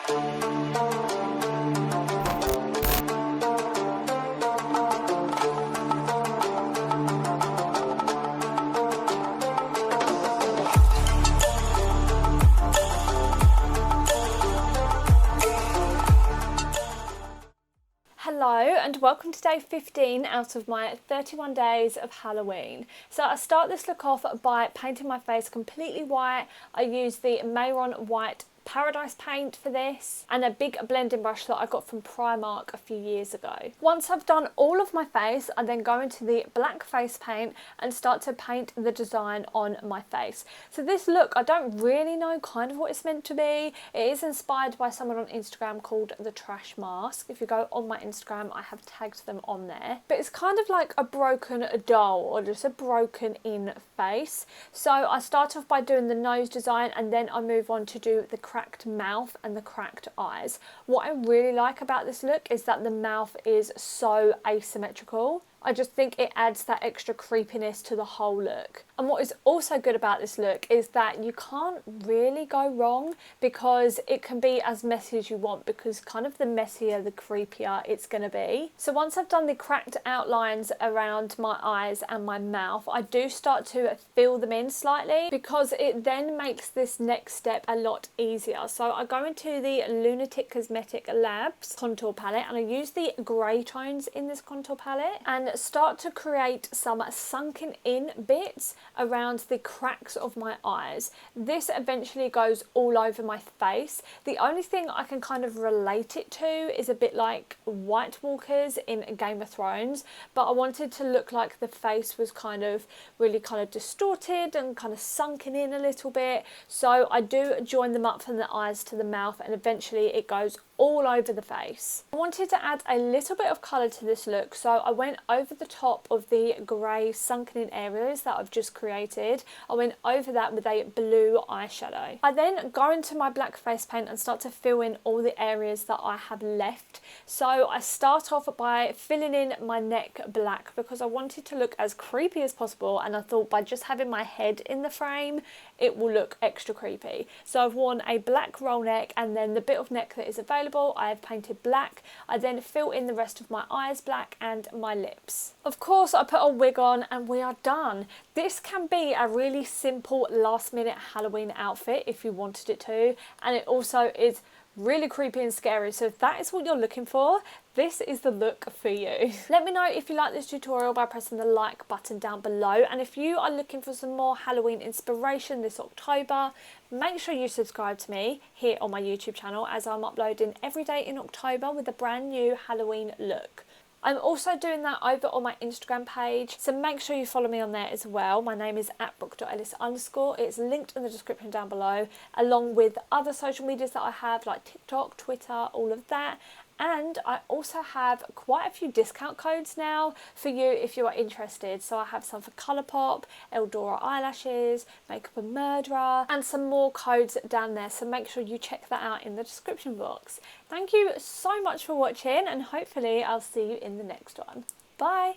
Hello and welcome to day 15 out of my 31 days of Halloween. So I start this look off by painting my face completely white. I use the Mayron White Paradise paint for this and a big blending brush that I got from Primark a few years ago. Once I've done all of my face, I then go into the black face paint and start to paint the design on my face. So this look, I don't really know kind of what it's meant to be. It is inspired by someone on Instagram called The Trash Mask. If you go on my Instagram, I have tagged them on there. But it's kind of like a broken doll or just a broken in face. So I start off by doing the nose design and then I move on to do the cracked mouth and the cracked eyes. What I really like about this look is that the mouth is so asymmetrical. I just think it adds that extra creepiness to the whole look. And what is also good about this look is that you can't really go wrong because it can be as messy as you want, because kind of the messier, the creepier it's going to be. So once I've done the cracked outlines around my eyes and my mouth, I do start to fill them in slightly because it then makes this next step a lot easier. So I go into the Lunatic Cosmetic Labs contour palette and I use the grey tones in this contour palette and start to create some sunken in bits around the cracks of my eyes. This eventually goes all over my face. The only thing I can kind of relate it to is a bit like White Walkers in Game of Thrones, but I wanted to look like the face was kind of really kind of distorted and kind of sunken in a little bit. So I do join them up from the eyes to the mouth and eventually it goes all over the face. I wanted to add a little bit of colour to this look, so I went over the top of the grey sunken in areas that I've just created. I went over that with a blue eyeshadow. I then go into my black face paint and start to fill in all the areas that I have left. So I start off by filling in my neck black because I wanted to look as creepy as possible, and I thought by just having my head in the frame it will look extra creepy. So I've worn a black roll neck, and then the bit of neck that is available I have painted black. I then fill in the rest of my eyes black and my lips. Of course I put a wig on and we are done. This can be a really simple last minute Halloween outfit if you wanted it to, and it also is really creepy and scary. So if that is what you're looking for, this is the look for you. Let me know if you like this tutorial by pressing the like button down below, and if you are looking for some more Halloween inspiration this October, make sure you subscribe to me here on my YouTube channel, as I'm uploading every day in October with a brand new Halloween look. I'm also doing that over on my Instagram page, so make sure you follow me on there as well. My name is @brooke.ellis_. It's linked in the description down below, along with other social medias that I have like TikTok, Twitter, all of that. And I also have quite a few discount codes now for you if you are interested. So I have some for Colourpop, Eldora Eyelashes, Makeup and Murderer, and some more codes down there. So make sure you check that out in the description box. Thank you so much for watching, and hopefully I'll see you in the next one. Bye!